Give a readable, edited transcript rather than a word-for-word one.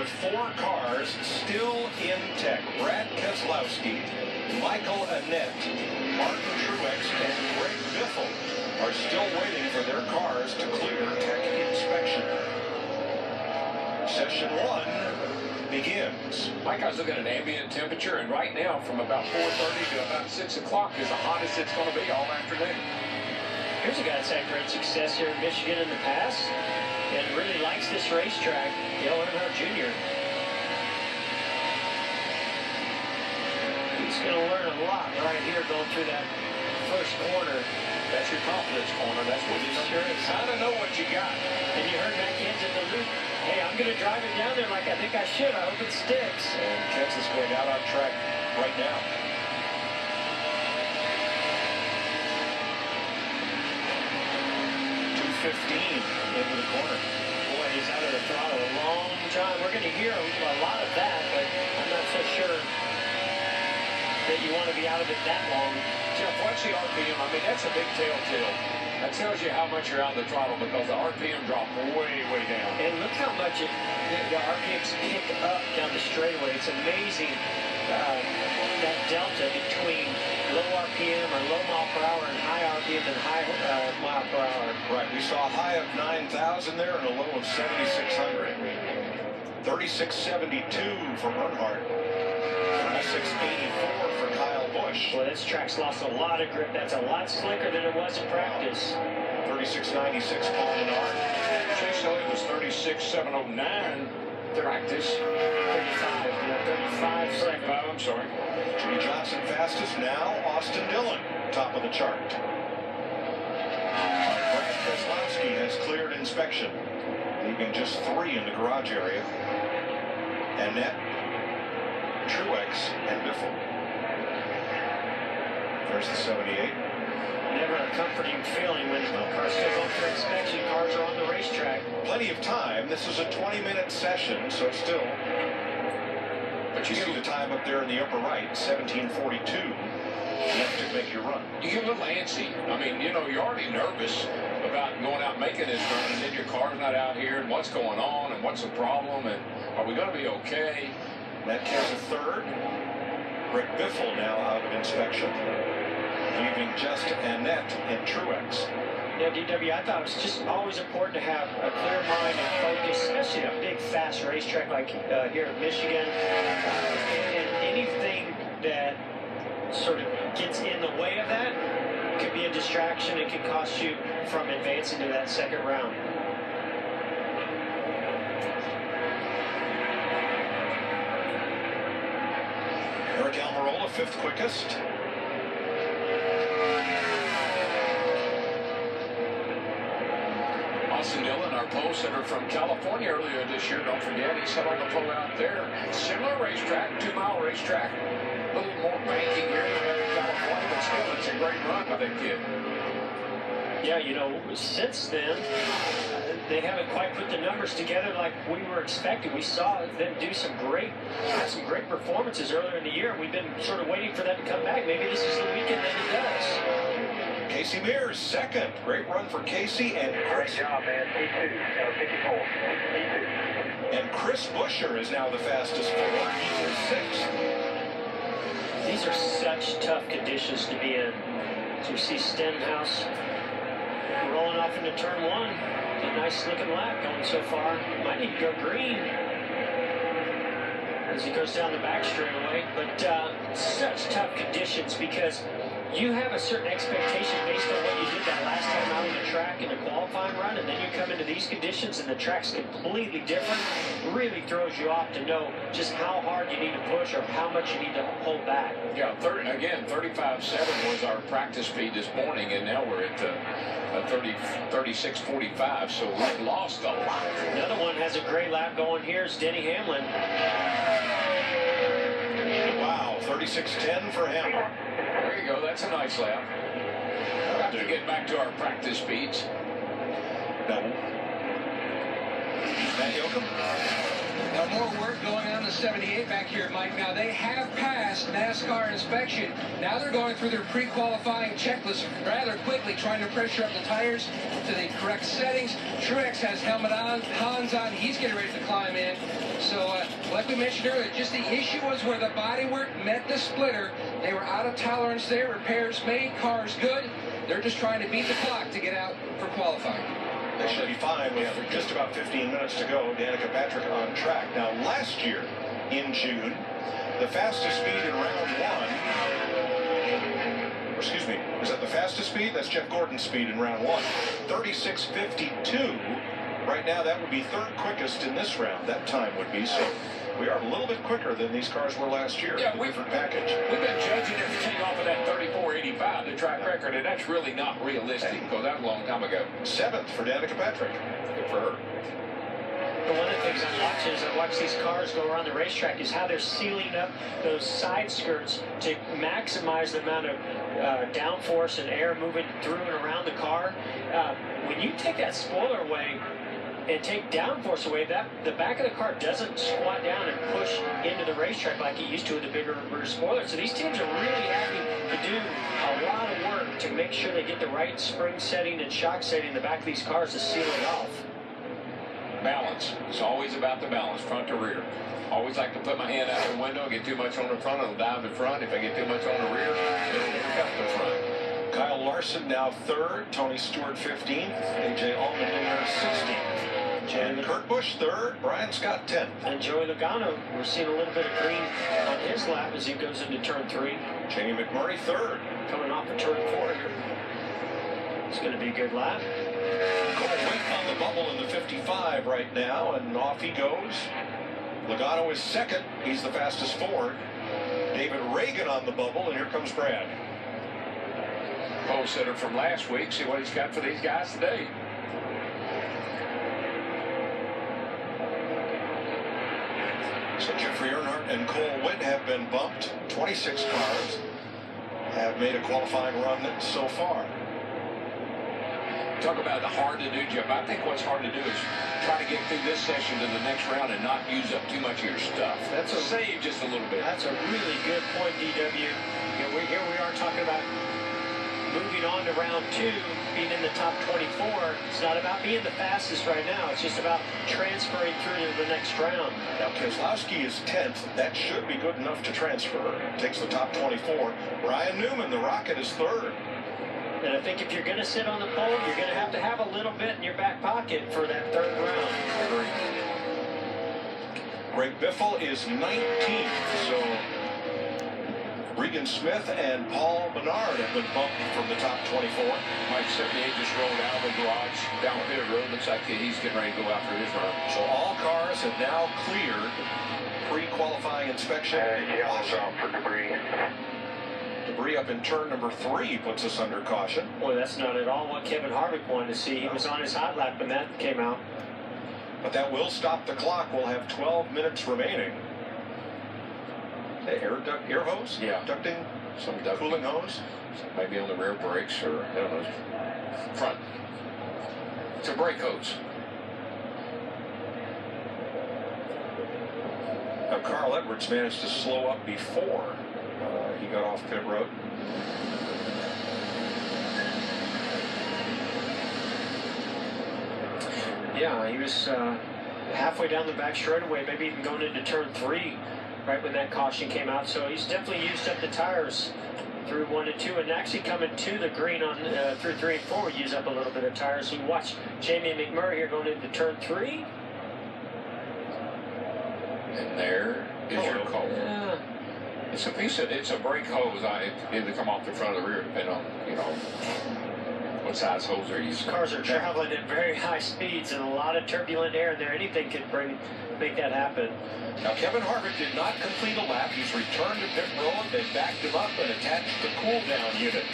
with 4 cars still in tech. Brad Keselowski, Michael Annett, Martin Truex, and Greg Biffle are still waiting for their cars to clear tech inspection. Session 1 begins. My car's looking at ambient temperature, and right now from about 4:30 to about 6 o'clock is the hottest it's going to be all afternoon. Here's a guy that's had great success here in Michigan in the past and really likes this racetrack, Dale Earnhardt Jr. He's going to learn a lot right here going through that first corner. That's your confidence corner. That's what you sure is. Kind of know what you got. And you heard Matt Kens in the loop. Hey, I'm going to drive it down there like I think I should. I hope it sticks. And Kens is going out on track right now. 2:15 into the corner. Boy, he's out of the throttle a long time. We're going to hear a lot of that, but I'm not so sure that you want to be out of it that long. Jeff, watch the RPM. I mean, that's a big telltale. That tells you how much you're out of the throttle because the RPM dropped way, way down. And look how much the RPMs pick up down the straightaway. It's amazing that delta between low RPM or low mile per hour and high RPM and high mile per hour. Right, we saw a high of 9,000 there and a low of 7,600. 36.72 for Earnhardt. 36.84 for Kyle Busch. Well, this track's lost a lot of grip. That's a lot slicker than it was in practice. 36.96 Paul Menard. Chase Elliott was 36.709 practice. 35. I'm sorry. Jimmy Johnson fastest. Now Austin Dillon, top of the chart. Brad Keselowski has cleared inspection, leaving just 3 in the garage area. Annett, Truex, and Biffle. There's the 78. Never a comforting feeling when cars go through inspection. Cars are on the racetrack. Plenty of time. This is a 20-minute session, so still. But you see the time up there in the upper right, 17:42. Enough to make your run. You get a little antsy. I mean, you know, you're already nervous about going out making this run, and then your car's not out here, and what's going on, and what's the problem, and are we going to be okay? That counts a third. Greg Biffle now out of inspection, leaving just Annett and Truex. Yeah, DW, I thought it was just always important to have a clear mind and focus, especially a big, fast racetrack like here in Michigan. And anything that sort of gets in the way of that could be a distraction. It could cost you from advancing to that second round. Eric Almirola, 5th quickest. Austin Dillon, our pole sitter from California earlier this year, don't forget, he set on the pole out there. Similar racetrack, 2-mile racetrack. A little more banking here in California, but still, it's a great run by that kid. Yeah, you know, since then, they haven't quite put the numbers together like we were expecting. We saw them do some great performances earlier in the year. We've been sort of waiting for them to come back. Maybe this is the weekend that it does. Casey Mears, 2nd. Great run for Casey and Chris. Great job, man. P2, 54. P2. And Chris Buescher is now the fastest forward. He's in 6th. These are such tough conditions to be in. So we see Stenhouse rolling off into turn 1. A nice looking lap going so far. Might need to go green as he goes down the back straightaway. But such tough conditions because you have a certain expectation based on what you did that last time out on the track in the qualifying run, and then you come into these conditions and the track's completely different. Really throws you off to know just how hard you need to push or how much you need to hold back. Yeah, 35.7 was our practice speed this morning, and now we're at 36.45, so we've lost a lot. Another one has a great lap going here is Denny Hamlin. Wow, 36.10 for him. There you go, that's a nice lap. We'll have to get back to our practice speeds. Matt Yoakum. Now more work going on the 78 back here, Mike. Now they have passed NASCAR inspection. Now they're going through their pre-qualifying checklist rather quickly, trying to pressure up the tires to the correct settings. Truex has helmet on, Hans on. He's getting ready to climb in. So like we mentioned earlier, just the issue was where the bodywork met the splitter. They were out of tolerance there. Repairs made, cars good. They're just trying to beat the clock to get out for qualifying. They should be fine. We have just about 15 minutes to go. Danica Patrick on track. Now, last year in June, the fastest speed in round one, excuse me, was that the fastest speed? That's Jeff Gordon's speed in round one, 36:52. Right now, that would be third quickest in this round. That time would be. So we are a little bit quicker than these cars were last year. Yeah, different package. We've been judging everything off of that 34.85, the track record, and that's really not realistic because that was a long time ago. 7th for Danica Patrick. Good for her. But one of the things I watch as I watch these cars go around the racetrack is how they're sealing up those side skirts to maximize the amount of downforce and air moving through and around the car. When you take that spoiler away and take downforce away, the back of the car doesn't squat down and push into the racetrack like it used to with the bigger rear spoiler. So these teams are really having to do a lot of work to make sure they get the right spring setting and shock setting in the back of these cars to seal it off. Balance. It's always about the balance, front to rear. Always like to put my hand out the window, get too much on the front, it'll dive the front. If I get too much on the rear, it'll cut the front. Kyle Larson now 3rd, Tony Stewart 15th, AJ Allmendinger 16th. And Kurt Busch 3rd, Brian Scott 10th. And Joey Logano, we're seeing a little bit of green on his lap as he goes into turn 3. Jamie McMurray 3rd. Coming off of turn 4 here. It's going to be a good lap. Cole Witt on the bubble in the 55 right now, and off he goes. Logano is 2nd. He's the fastest Ford. David Reagan on the bubble, and here comes Brad. Pole sitter from last week. See what he's got for these guys today. So Jeffrey Earnhardt and Cole Witt have been bumped. 26 cars have made a qualifying run so far. Talk about the hard to do job. I think what's hard to do is try to get through this session to the next round and not use up too much of your stuff. Save just a little bit. That's a really good point, DW. Here we are talking about moving on to round 2, being in the top 24. It's not about being the fastest right now. It's just about transferring through to the next round. Now, Keselowski is 10th. That should be good enough to transfer. Takes the top 24. Ryan Newman, the Rocket, is 3rd. And I think if you're going to sit on the pole, you're going to have a little bit in your back pocket for that 3rd round. Greg Biffle is 19th. So Regan Smith and Paul Menard have been bumped from the top 24. Mike 78 just rolled out of the garage down pit road. Looks like he's getting ready to go after his run. So all cars have now cleared pre-qualifying inspection. Yellow for debris. Debris up in turn number 3 puts us under caution. Boy, that's not at all what Kevin Harvick wanted to see. He was on his hot lap when that came out. But that will stop the clock. We'll have 12 minutes remaining. The air hose? Yeah. Ducting? Some ducting. Cooling hose? Maybe on the rear brakes or, I don't know, front. It's a brake hose. Now, Carl Edwards managed to slow up before he got off pit road. Yeah, he was halfway down the back straightaway, maybe even going into turn 3 right when that caution came out. So he's definitely used up the tires through 1 and 2, and actually coming to the green on through 3 and 4 use up a little bit of tires. So you watch Jamie McMurray here going into turn 3. And there is your call. Yeah. It's a brake hose. It'll come off the front of the rear, depending on, what size hose they're using. Cars are traveling at very high speeds and a lot of turbulent air in there. Anything could make that happen. Now, Kevin Harvick did not complete a lap. He's returned to pit road. They backed him up and attached the cool-down unit.